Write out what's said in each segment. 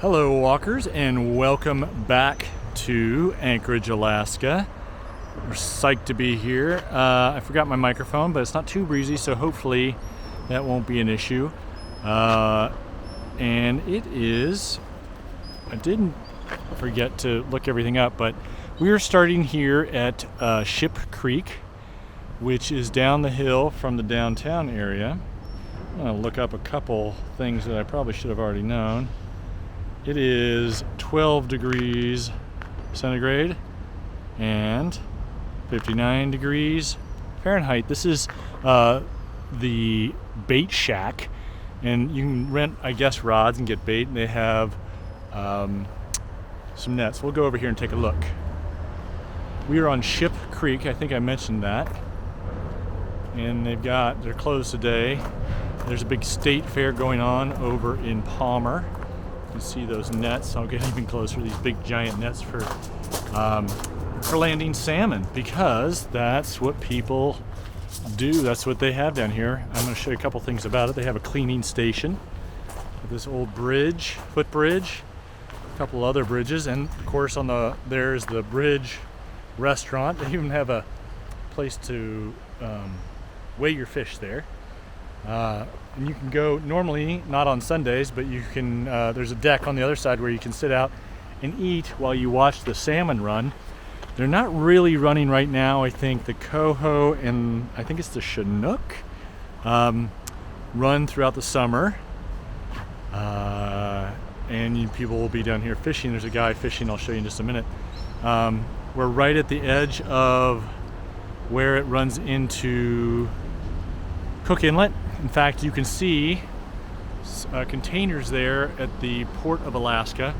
Hello walkers, and welcome back to Anchorage, Alaska. We're psyched to be here. I forgot my microphone, but it's not too breezy, so hopefully that won't be an issue. And it is, I didn't forget to look everything up, but we are starting here at Ship Creek, which is down the hill from the downtown area. I'm going to look up a couple things that I probably should have already known. It is 12 degrees centigrade and 59 degrees Fahrenheit. This is the bait shack, and you can rent, I guess, rods and get bait, and they have some nets. We'll go over here and take a look. We are on Ship Creek. I think I mentioned that. And they're closed today. There's a big state fair going on over in Palmer. You can see those nets. I'll get even closer. These big giant nets for landing salmon, because that's what people do. That's what they have down here. I'm going to show you a couple things about it. They have a cleaning station with this old bridge, footbridge, a couple other bridges, and of course there's the bridge restaurant. They even have a place to weigh your fish there. And you can go, normally not on Sundays, but you can, there's a deck on the other side where you can sit out and eat while you watch the Salmon Run. They're not really running right now. I think the coho and I think it's the Chinook run throughout the summer. And people will be down here fishing. There's a guy fishing, I'll show you in just a minute. We're right at the edge of where it runs into Cook Inlet. In fact, you can see containers there at the Port of Alaska.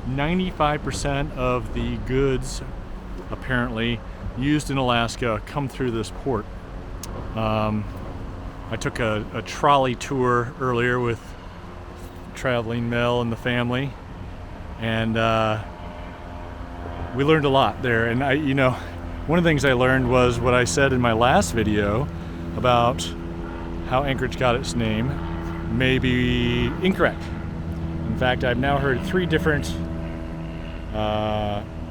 95% of the goods apparently used in Alaska come through this port. I took a trolley tour earlier with traveling Mel and the family, and we learned a lot there. And one of the things I learned was what I said in my last video about how Anchorage got its name may be incorrect. In fact, I've now heard 3 different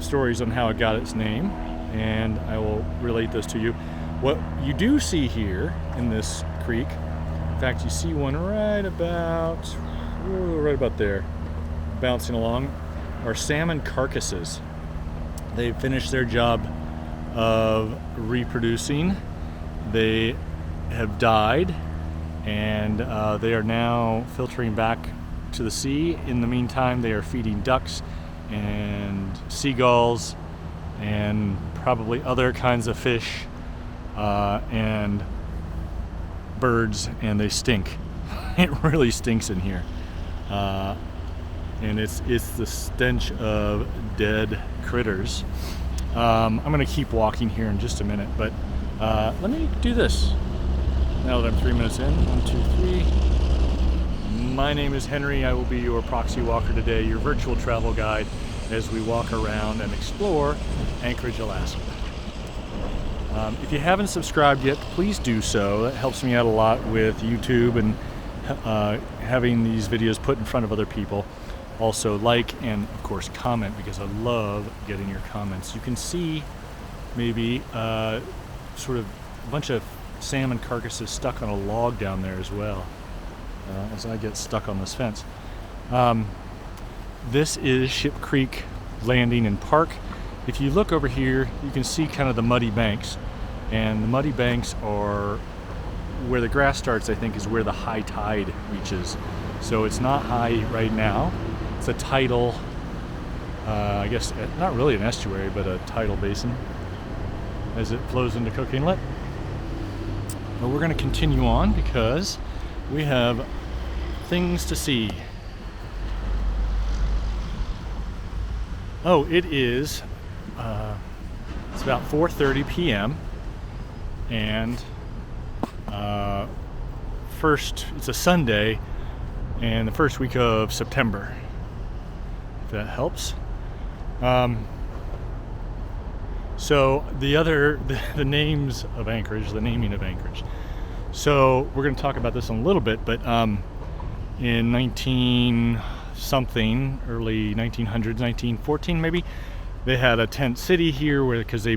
stories on how it got its name, and I will relate those to you. What you do see here in this creek, in fact, you see one right about there, bouncing along, are salmon carcasses. They've finished their job of reproducing. They have died, and they are now filtering back to the sea. In the meantime, they are feeding ducks and seagulls and probably other kinds of fish and birds, and they stink. It really stinks in here, and it's the stench of dead critters. I'm gonna keep walking here in just a minute, but let me do this now that I'm 3 minutes in. 1, 2, 3. My name is Henry. I will be your proxy walker today, your virtual travel guide as we walk around and explore Anchorage, Alaska. If you haven't subscribed yet, please do so. That helps me out a lot with YouTube and having these videos put in front of other people. Also like and of course comment, because I love getting your comments. You can see maybe sort of a bunch of salmon carcasses stuck on a log down there as well, as I get stuck on this fence. This is Ship Creek Landing and Park. If you look over here, you can see kind of the muddy banks, and the muddy banks are where the grass starts. I think is where the high tide reaches. So it's not high right now. It's a tidal, I guess not really an estuary, but a tidal basin as it flows into Cook Inlet. But we're going to continue on because we have things to see. Oh, it is, it's about 4:30 p.m. and it's a Sunday, and the first week of September, if that helps. So the names of Anchorage, the naming of Anchorage. So we're going to talk about this in a little bit, but in 19 something, early 1900s, 1914 maybe, they had a tent city here because they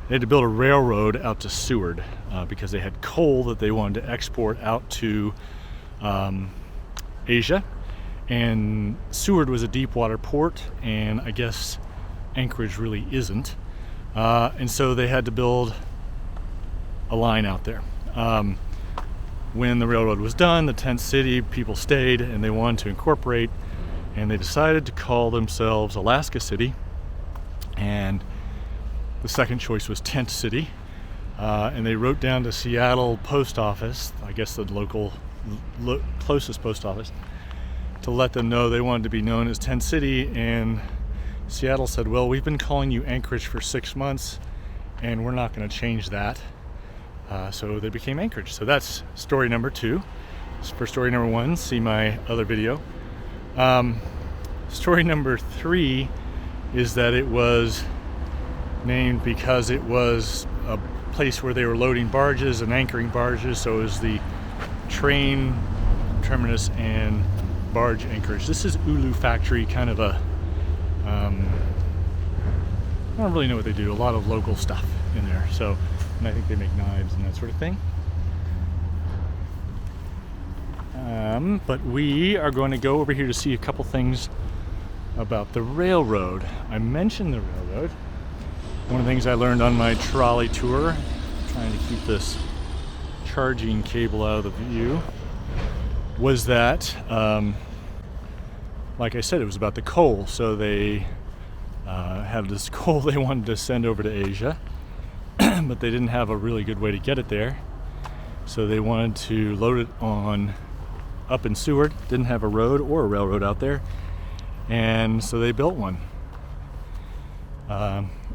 had to build a railroad out to Seward because they had coal that they wanted to export out to Asia. And Seward was a deep water port, and I guess Anchorage really isn't. And so they had to build a line out there. When the railroad was done, the tent city people stayed, and they wanted to incorporate, and they decided to call themselves Alaska City. And the second choice was Tent City. And they wrote down to Seattle post office, I guess the local closest post office, to let them know they wanted to be known as Tent City. And Seattle said, well, we've been calling you Anchorage for 6 months, and we're not going to change that. So they became Anchorage. So that's story number 2. For story number 1, see my other video. Story number 3 is that it was named because it was a place where they were loading barges and anchoring barges. So it was the train terminus and barge anchorage. This is Ulu Factory, kind of a I don't really know what they do. A lot of local stuff in there. So, and I think they make knives and that sort of thing. But we are going to go over here to see a couple things about the railroad. I mentioned the railroad. One of the things I learned on my trolley tour, trying to keep this charging cable out of the view, was that, like I said, it was about the coal. So they had this coal they wanted to send over to Asia, but they didn't have a really good way to get it there. So they wanted to load it on up in Seward. Didn't have a road or a railroad out there, and so they built one.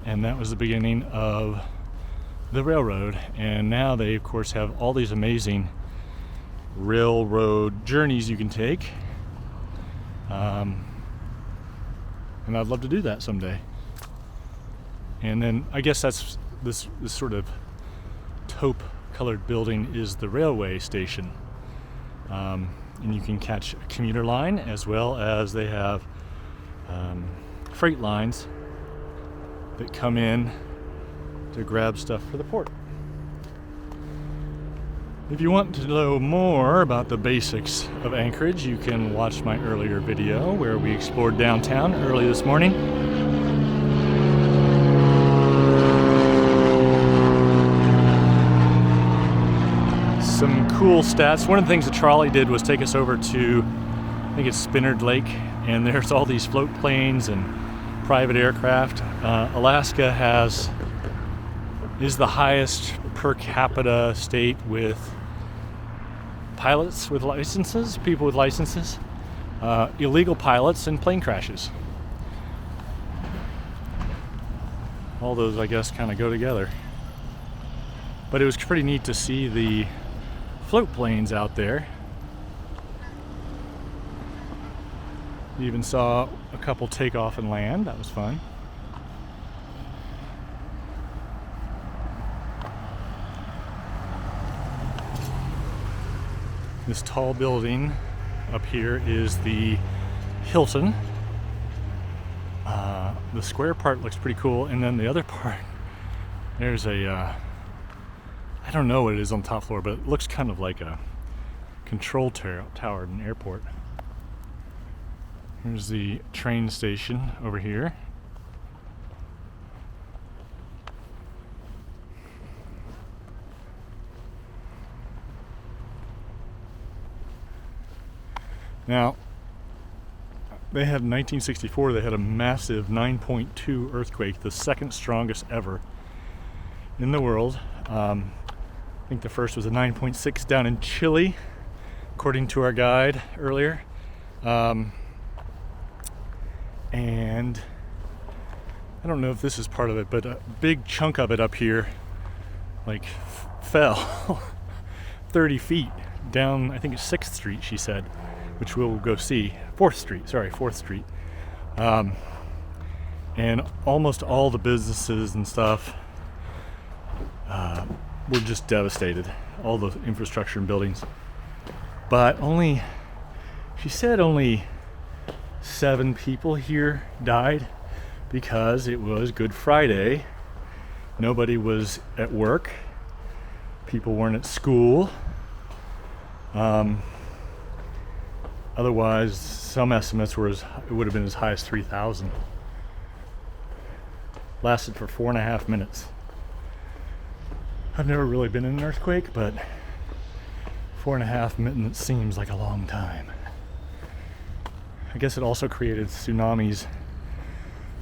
And that was the beginning of the railroad. And now they, of course, have all these amazing railroad journeys you can take. And I'd love to do that someday. And then I guess that's this sort of taupe colored building is the railway station. And you can catch a commuter line, as well as they have freight lines that come in to grab stuff for the port. If you want to know more about the basics of Anchorage, you can watch my earlier video where we explored downtown early this morning. Some cool stats. One of the things the trolley did was take us over to, I think it's Spinnerd Lake, and there's all these float planes and private aircraft. Alaska is the highest per capita state with pilots with licenses, people with licenses, illegal pilots, and plane crashes. All those, I guess, kind of go together. But it was pretty neat to see the float planes out there. You even saw a couple take off and land. That was fun. This tall building up here is the Hilton. The square part looks pretty cool, and then the other part, there's a I don't know what it is on the top floor, but it looks kind of like a control tower at an airport. Here's the train station over here. Now, they had in 1964, they had a massive 9.2 earthquake, the second strongest ever in the world. I think the first was a 9.6 down in Chile, according to our guide earlier. And I don't know if this is part of it, but a big chunk of it up here, like, fell 30 feet down, I think it's 6th Street, she said, which we'll go see. 4th Street. And almost all the businesses and stuff were just devastated, all the infrastructure and buildings. But only She said only 7 people here died because it was Good Friday. Nobody was at work. People weren't at school. Otherwise, some estimates were it would have been as high as 3,000. Lasted for 4.5 minutes. I've never really been in an earthquake, but 4.5 minutes seems like a long time. I guess it also created tsunamis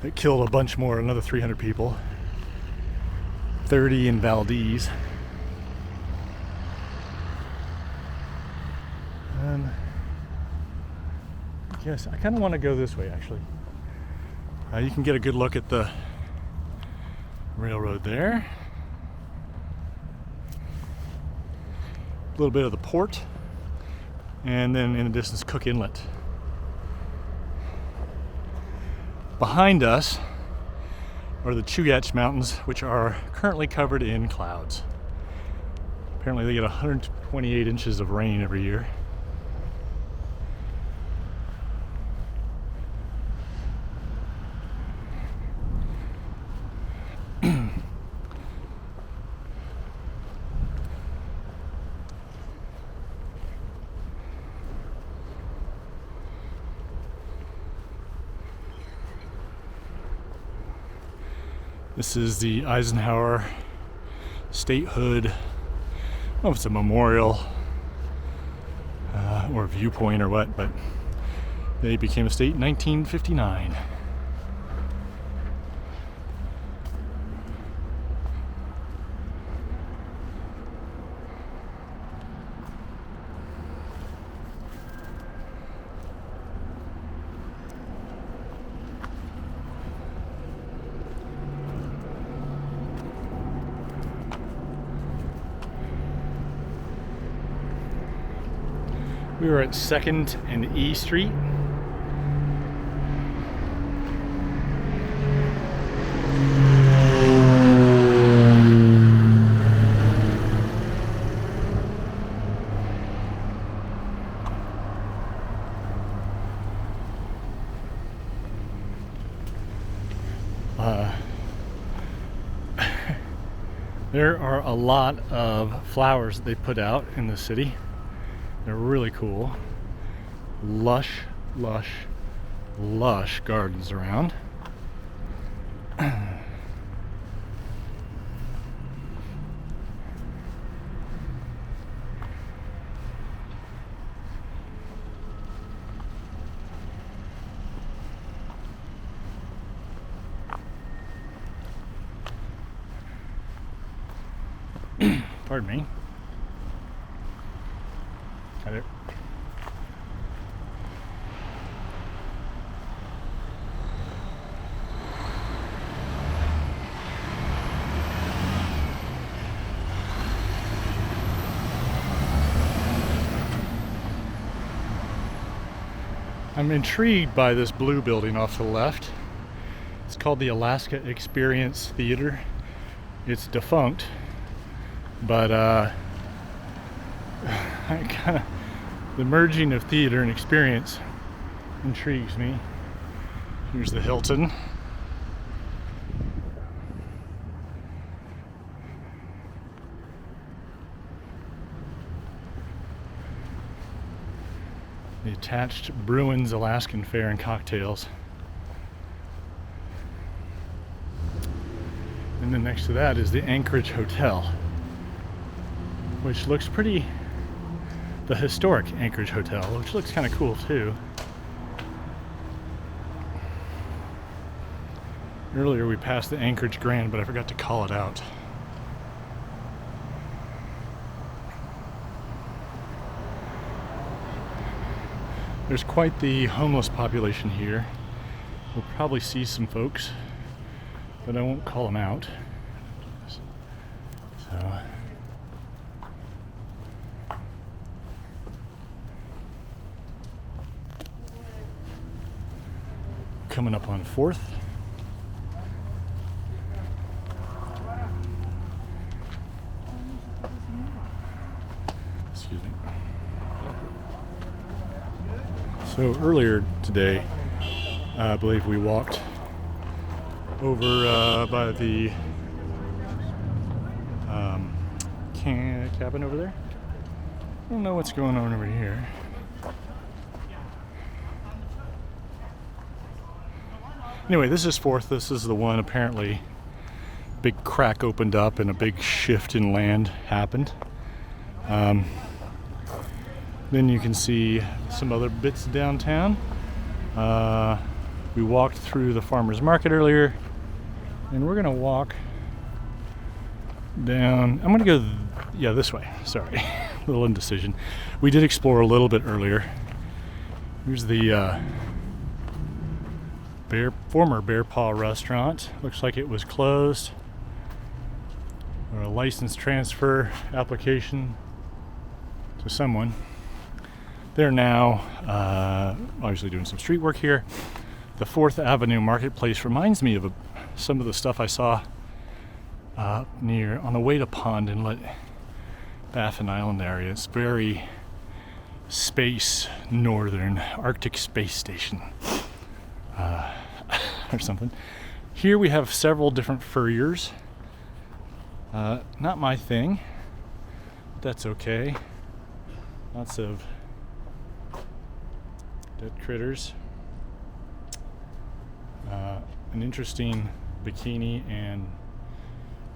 that killed a bunch more, another 300 people. 30 in Valdez. Yes, I kind of want to go this way, actually. You can get a good look at the railroad there. A little bit of the port. And then in the distance, Cook Inlet. Behind us are the Chugach Mountains, which are currently covered in clouds. Apparently they get 128 inches of rain every year. This is the Eisenhower statehood. I don't know if it's a memorial or a viewpoint or what, but they became a state in 1959. We were at 2nd and E Street. There are a lot of flowers that they put out in the city. They're really cool. Lush, lush, lush gardens around. Pardon me. Hi there. I'm intrigued by this blue building off to the left. It's called the Alaska Experience Theater. It's defunct, but the merging of theater and experience intrigues me. Here's the Hilton. The attached Bruins Alaskan Fare and Cocktails. And then next to that is the Anchorage Hotel, which looks pretty, the historic Anchorage Hotel, which looks kind of cool too. Earlier we passed the Anchorage Grand, but I forgot to call it out. There's quite the homeless population here. We'll probably see some folks, but I won't call them out. So, coming up on 4th. Excuse me. So earlier today, I believe we walked over by the cabin over there. I don't know what's going on over here. Anyway, this is 4th. This is the one apparently big crack opened up and a big shift in land happened. Then you can see some other bits downtown. We walked through the farmer's market earlier, and we're gonna walk down. I'm gonna go, this way. Sorry, a little indecision. We did explore a little bit earlier. Here's the former Bear Paw restaurant. Looks like it was closed. Or a license transfer application to someone. They're now obviously doing some street work here. The 4th Avenue Marketplace reminds me of some of the stuff I saw on the way to Pond Inlet, Baffin Island area. It's very space northern, Arctic Space Station or something. Here we have several different furriers. Not my thing. That's okay. Lots of dead critters. An interesting bikini and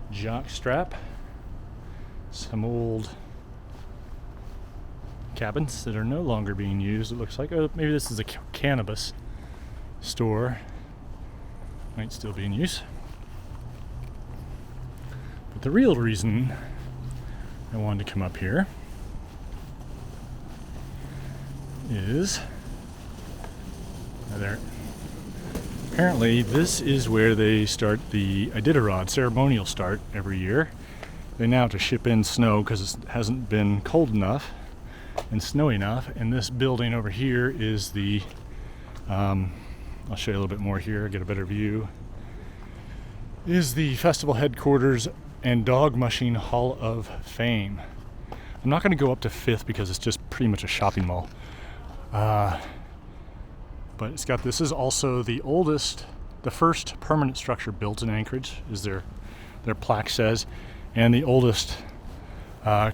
jock strap. Some old cabins that are no longer being used, it looks like. Oh, maybe this is a cannabis store. Might still be in use. But the real reason I wanted to come up here is there. Apparently, this is where they start the Iditarod ceremonial start every year. They now have to ship in snow because it hasn't been cold enough and snowy enough. And this building over here is the, I'll show you a little bit more here, get a better view, is the festival headquarters and Dog Mushing Hall of Fame. I'm not going to go up to 5th because it's just pretty much a shopping mall. But it's got, this is also the first permanent structure built in Anchorage, as their plaque says, and the oldest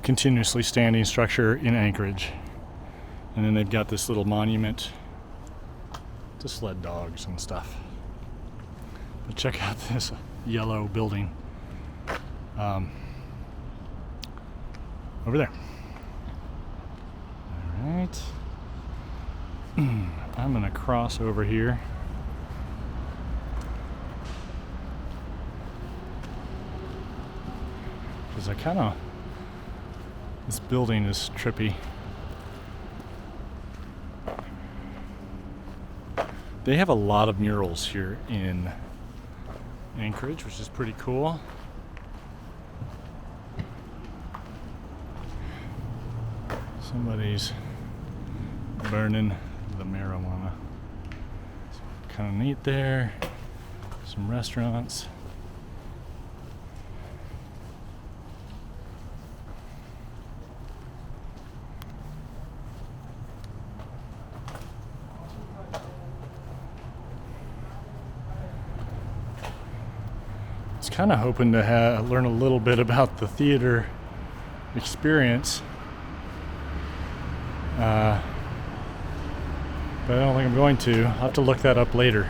continuously standing structure in Anchorage. And then they've got this little monument to sled dogs and stuff. But check out this yellow building over there. All right. I'm gonna cross over here. Because this building is trippy. They have a lot of murals here in Anchorage, which is pretty cool. Somebody's burning the marijuana. Kind of neat there. Some restaurants. I was kind of hoping to learn a little bit about the theater experience. But I don't think I'm going to. I'll have to look that up later.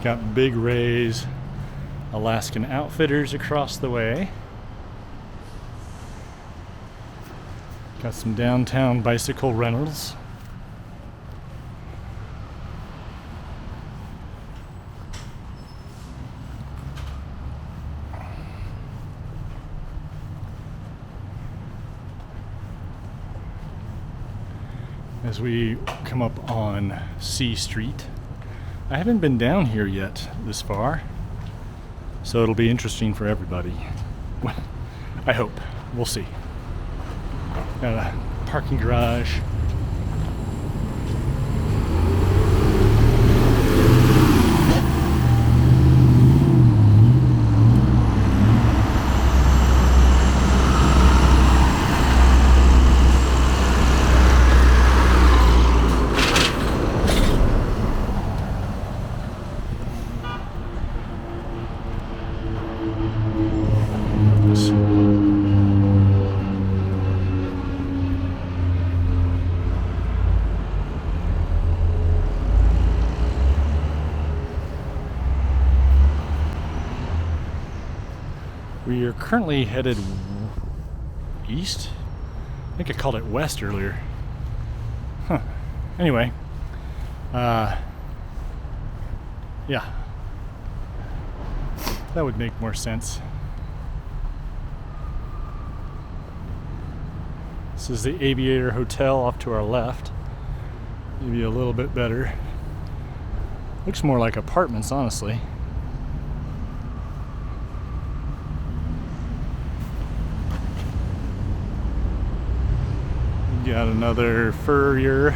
Got Big Ray's Alaskan Outfitters across the way. Got some downtown bicycle rentals. As we come up on C Street. I haven't been down here yet this far, so it'll be interesting for everybody. I hope. We'll see. Got a parking garage. We are currently headed east. I think I called it west earlier. Huh. Anyway, yeah, that would make more sense. This is the Aviator Hotel off to our left. Maybe a little bit better. Looks more like apartments, honestly. Got another furrier.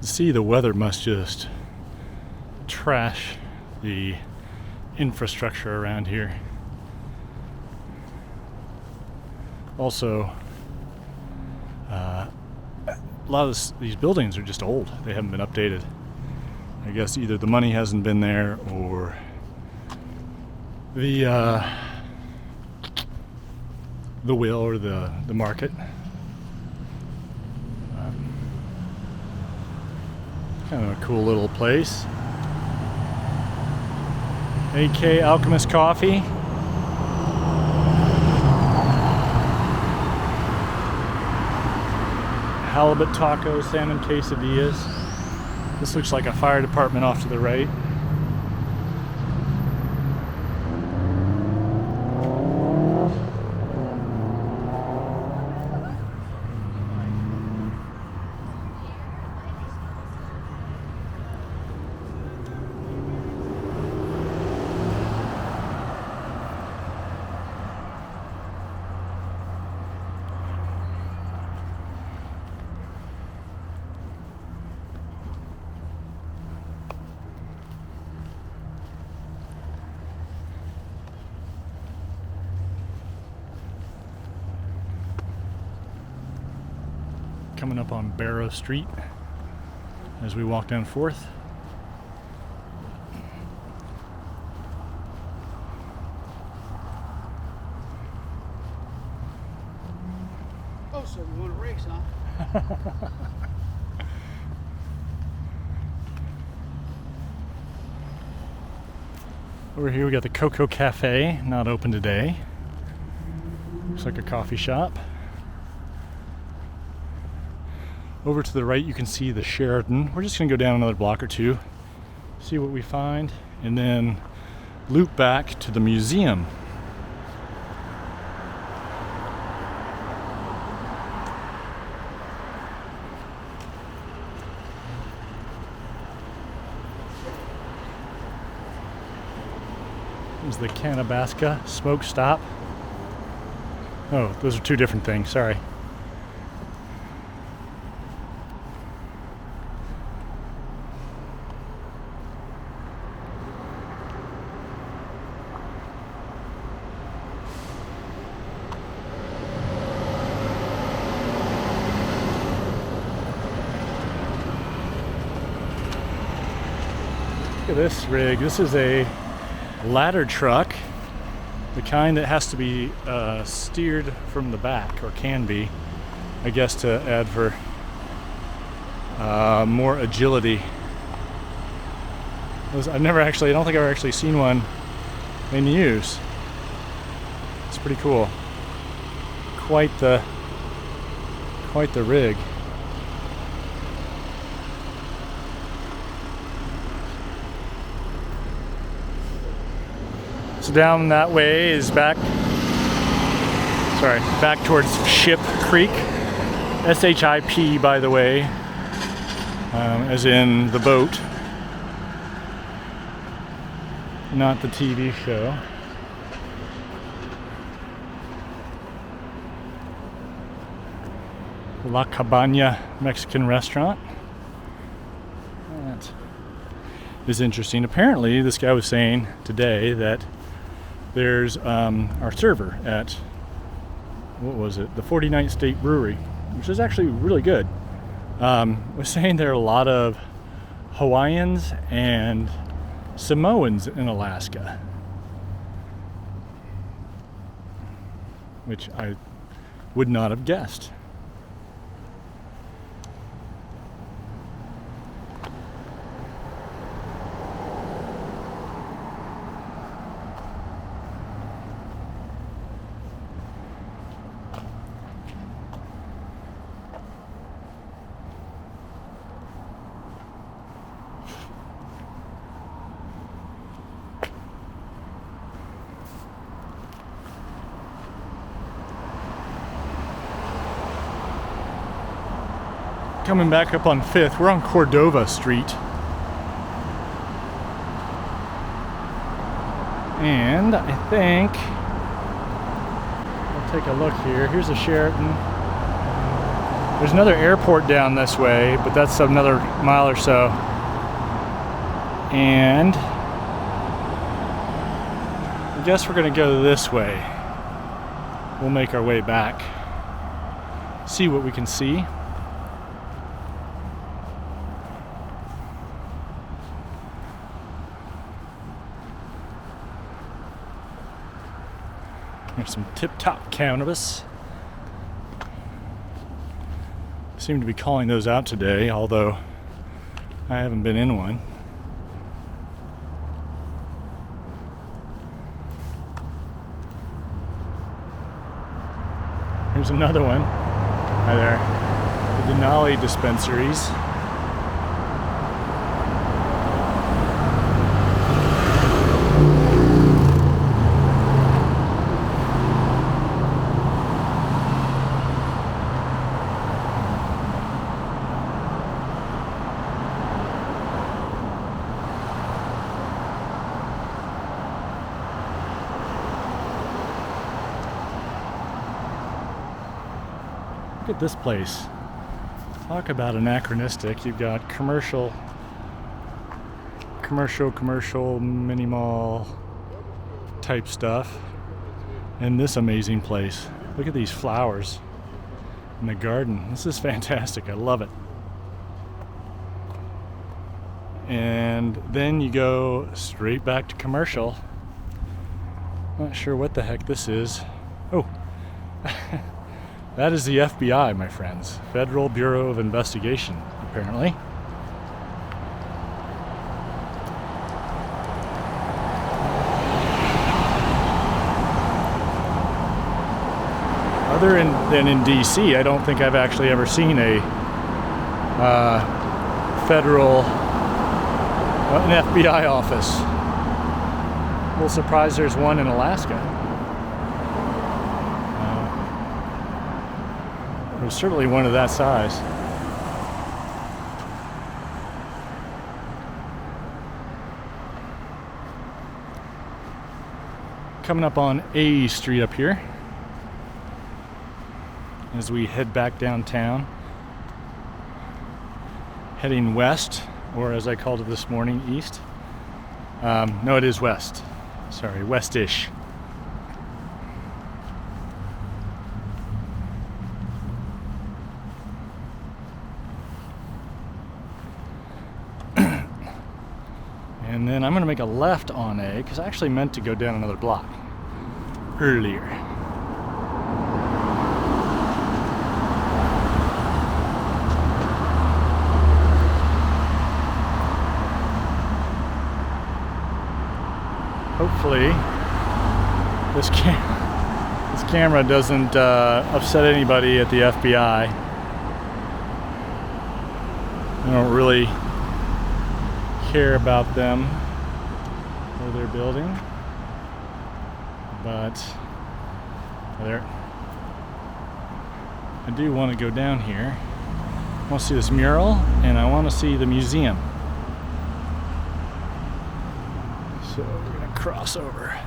See, the weather must just trash the infrastructure around here. Also, a lot of these buildings are just old. They haven't been updated. I guess either the money hasn't been there or the will or the market. Kind of a cool little place. AK Alchemist Coffee. Halibut tacos, salmon quesadillas. This looks like a fire department off to the right. Coming up on Barrow Street as we walk down 4th. Oh, so we want to race, huh? Over here we got the Cocoa Cafe, not open today. Looks like a coffee shop. Over to the right you can see the Sheraton. We're just going to go down another block or two, see what we find, and then loop back to the museum. There's the Canabasca Smoke Stop. Oh, those are two different things, sorry. Look at this rig. This is a ladder truck, the kind that has to be steered from the back, or can be, I guess, to add for more agility. I don't think I've ever actually seen one in use. pretty cool. Quite the rig. So down that way is back towards Ship Creek. S-H-I-P, by the way, as in the boat, not the TV show. La Cabana Mexican restaurant. That is interesting. Apparently, this guy was saying today that there's our server at, what was it, the 49th State Brewery, which is actually really good. Was saying there are a lot of Hawaiians and Samoans in Alaska, which I would not have guessed. Coming back up on 5th, we're on Cordova Street. And I think, I'll take a look here. Here's a Sheraton. There's another airport down this way, but that's another mile or so. And I guess we're gonna go this way. We'll make our way back. See what we can see. There's some tip-top cannabis. Seem to be calling those out today, although I haven't been in one. Here's another one. Hi there. The Denali dispensaries. Look at this place. Talk about anachronistic. You've got commercial mini mall type stuff, and this amazing place. Look at these flowers in the garden. This is fantastic. I love it. And then you go straight back to commercial. Not sure what the heck this is. Oh. That is the FBI, my friends. Federal Bureau of Investigation, apparently. Other than in DC, I don't think I've actually ever seen a an FBI office. A little surprised there's one in Alaska. There's certainly one of that size. Coming up on A Street up here as we head back downtown, heading west, or as I called it this morning, east. No, it is west. Sorry, west-ish. And then I'm going to make a left on A, because I actually meant to go down another block earlier. Hopefully, camera doesn't upset anybody at the FBI. I don't really care about them or their building, but there. I do want to go down here. I want to see this mural, and I want to see the museum. So we're gonna cross over.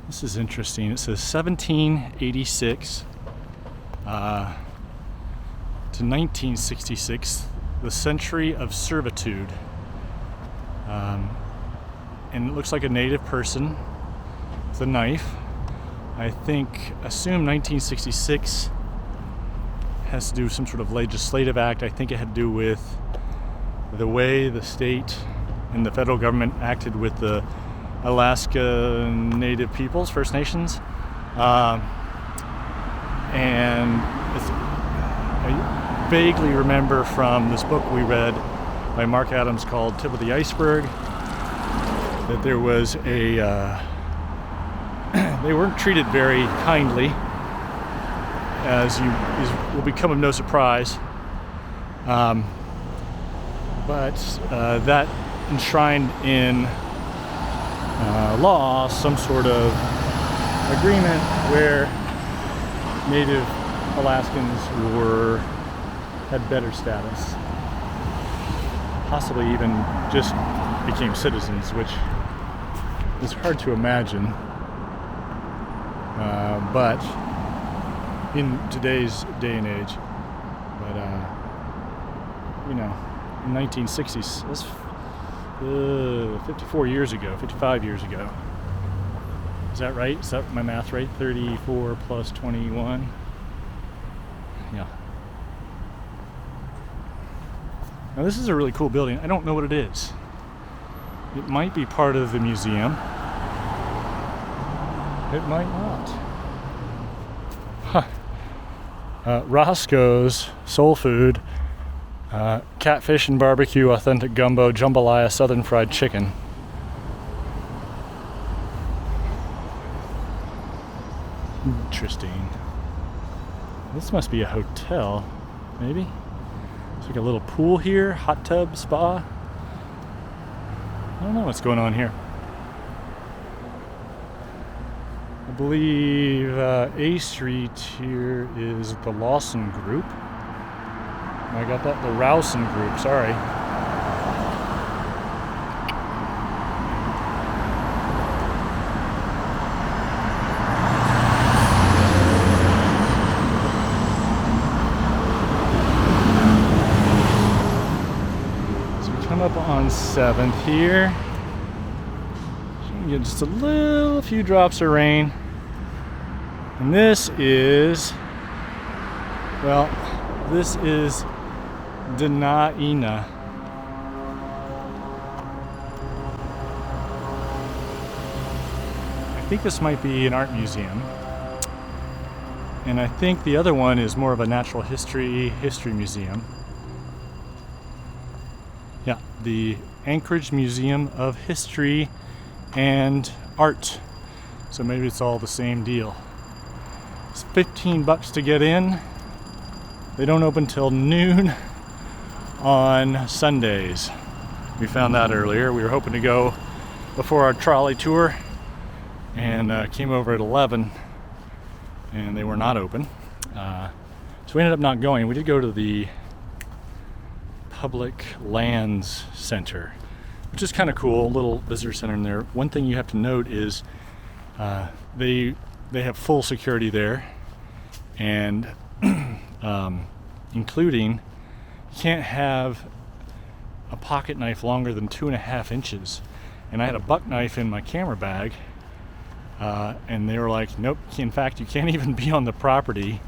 This is interesting. It says 1786 to 1966, the century of servitude. And it looks like a native person with a knife. Assume 1966 has to do with some sort of legislative act. I think it had to do with the way the state and the federal government acted with the Alaska Native peoples, First Nations. And I vaguely remember from this book we read by Mark Adams called Tip of the Iceberg that there was they weren't treated very kindly, as will become of no surprise. But that enshrined in law some sort of agreement where Native Alaskans had better status, possibly even just became citizens, which is hard to imagine. But in today's day and age, but in 1960s, that's 54 years ago, 55 years ago. Is that right? Is that my math right? 34 plus 21. Yeah. Now this is a really cool building. I don't know what it is. It might be part of the museum. It might not. Roscoe's Soul Food, catfish and barbecue, authentic gumbo, jambalaya, southern fried chicken. Interesting. This must be a hotel, maybe. It's like a little pool here, hot tub, spa. I don't know what's going on here. I believe A Street here is the Lawson Group. I got that, the Rowson Group, sorry. So we come up on 7th here. Get just a few drops of rain. And this is Denaina. I think this might be an art museum. And I think the other one is more of a natural history museum. Yeah, the Anchorage Museum of History and Art. So maybe it's all the same deal. It's $15 to get in. They don't open till noon on Sundays. We found that earlier. We were hoping to go before our trolley tour and came over at 11 and they were not open. So we ended up not going. We did go to the Public Lands Center, which is kind of cool, a little visitor center in there. One thing you have to note is they have full security there, and including you can't have a pocket knife longer than 2.5 inches. And I had a buck knife in my camera bag, and they were like, nope, in fact you can't even be on the property,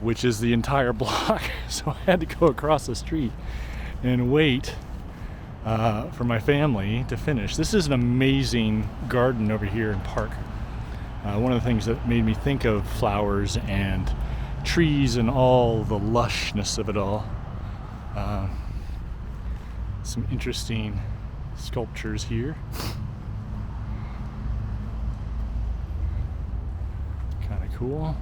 which is the entire block. So I had to go across the street and wait for my family to finish. This is an amazing garden over here and park. One of the things that made me think of flowers and trees and all the lushness of it all. Some interesting sculptures here. Kind of cool.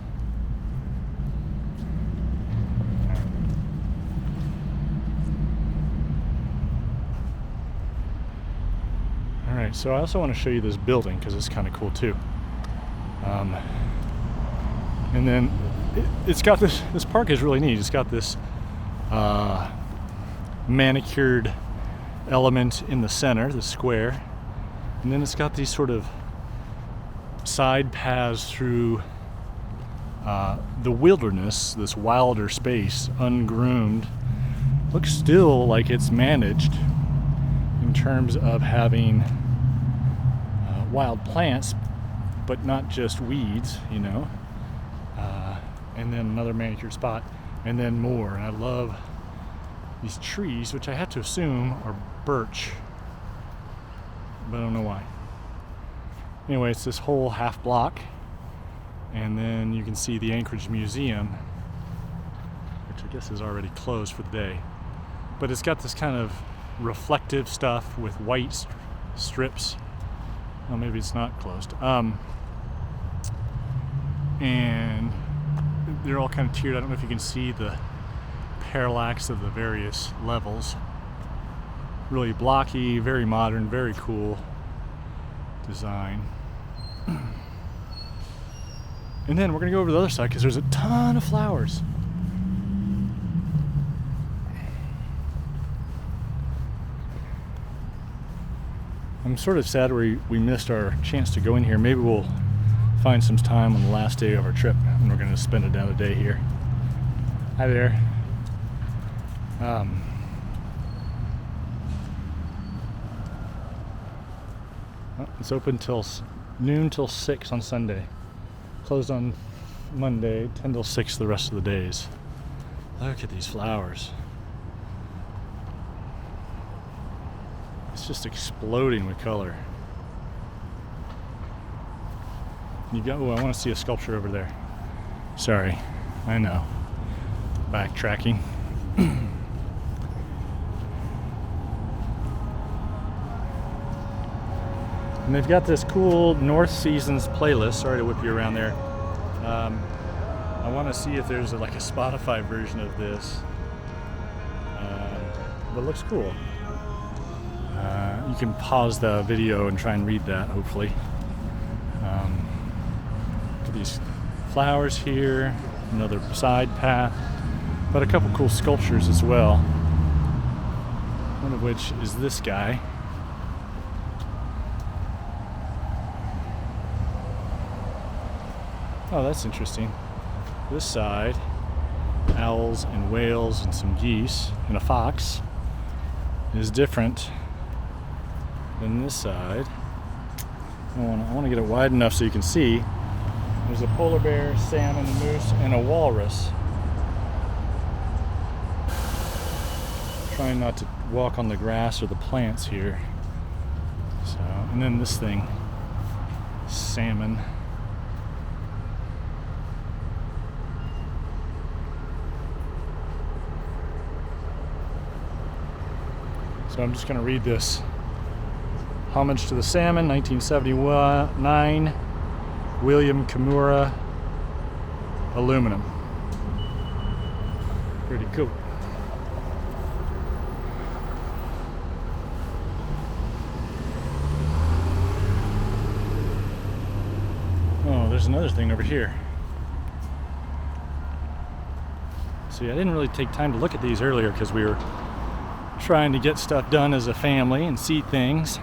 Alright, so I also want to show you this building because it's kind of cool too. And then it's got this park is really neat. It's got this manicured element in the center, the square, and then it's got these sort of side paths through the wilderness, this wilder space, ungroomed. Looks still like it's managed in terms of having wild plants, but not just weeds, you know. And then another manicured spot, and then more. And I love these trees, which I have to assume are birch, but I don't know why. Anyway, it's this whole half block, and then you can see the Anchorage Museum, which I guess is already closed for the day. But it's got this kind of reflective stuff with white strips. Well, maybe it's not closed. And they're all kind of tiered. I don't know if you can see the parallax of the various levels. Really blocky, very modern, very cool design. And then we're gonna go over to the other side because there's a ton of flowers. I'm sort of sad we missed our chance to go in here. Maybe we'll find some time on the last day of our trip and we're gonna spend another day here. Hi there. It's open till noon till 6 on Sunday. Closed on Monday, 10 till 6 the rest of the days. Look at these flowers. It's just exploding with color. Oh, I want to see a sculpture over there. Sorry, I know. Backtracking. And they've got this cool North Seasons playlist. Sorry to whip you around there. I want to see if there's like a Spotify version of this. But it looks cool. You can pause the video and try and read that, hopefully. These flowers here, another side path, but a couple cool sculptures as well. One of which is this guy. Oh, that's interesting. This side, owls and whales and some geese and a fox is different than this side. I want to get it wide enough so you can see. There's a polar bear, salmon, moose, and a walrus. Trying not to walk on the grass or the plants here. So, and then this thing, salmon. So I'm just going to read this. Homage to the Salmon, 1979, William Kimura, aluminum. Pretty cool. Oh, there's another thing over here. See, I didn't really take time to look at these earlier because we were trying to get stuff done as a family and see things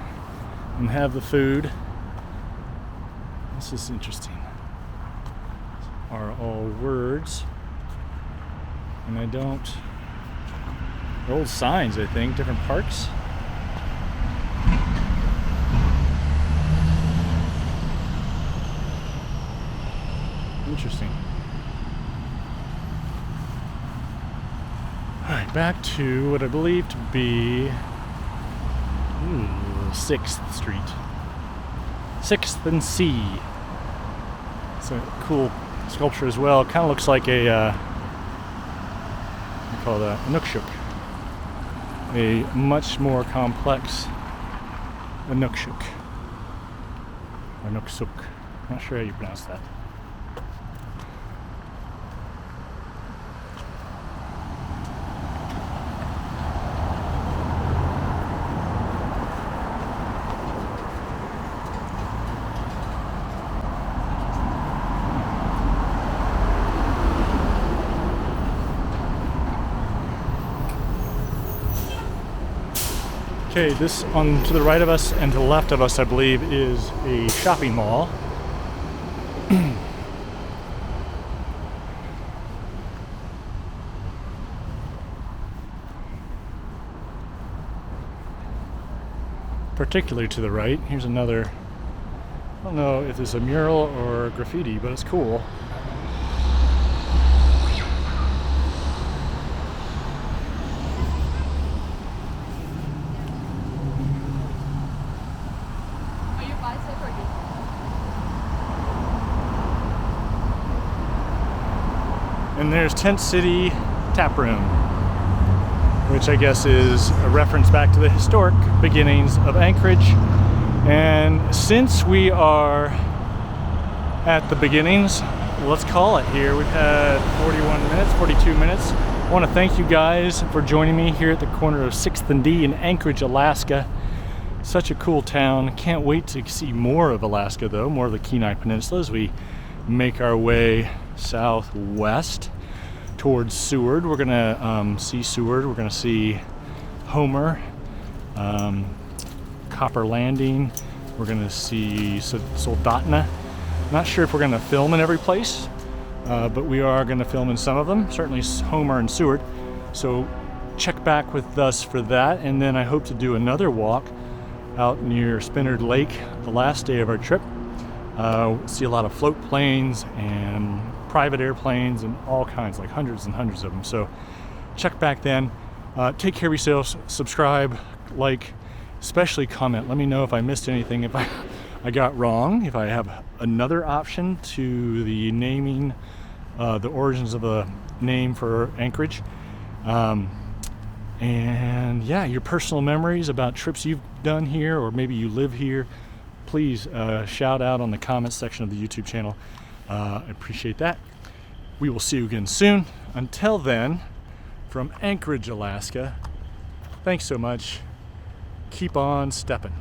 and have the food. This is interesting. Are all words, and I don't. They're old signs, I think, different parks. Interesting. Alright, back to what I believe to be 6th Street. 6th and C. It's a cool sculpture as well. It kind of looks like a, what do you call that? A Inukshuk. a much more complex Inukshuk. Or Nuksuk. Not sure how you pronounce that. Okay, this on to the right of us and to the left of us, I believe, is a shopping mall. Particularly to the right, here's another, I don't know if it's a mural or graffiti, but it's cool. And there's Tent City Tap Room, which I guess is a reference back to the historic beginnings of Anchorage. And since we are at the beginnings, let's call it here. We've had 41 minutes, 42 minutes. I want to thank you guys for joining me here at the corner of 6th and D in Anchorage, Alaska. Such a cool town. Can't wait to see more of Alaska though, more of the Kenai Peninsula as we make our way southwest towards Seward. We're gonna see Seward. We're gonna see Homer, Copper Landing. We're gonna see Soldotna. Not sure if we're gonna film in every place, but we are gonna film in some of them. Certainly Homer and Seward. So check back with us for that, and then I hope to do another walk out near Spinnerd Lake the last day of our trip. See a lot of float planes and private airplanes and all kinds, like hundreds and hundreds of them. So check back then. Take care of yourselves. Subscribe, like, especially comment. Let me know if I missed anything, if I got wrong, if I have another option to the naming, the origins of a name for Anchorage. And yeah, your personal memories about trips you've done here, or maybe you live here. Please shout out on the comments section of the YouTube channel. I appreciate that. We will see you again soon. Until then, from Anchorage, Alaska, thanks so much. Keep on stepping.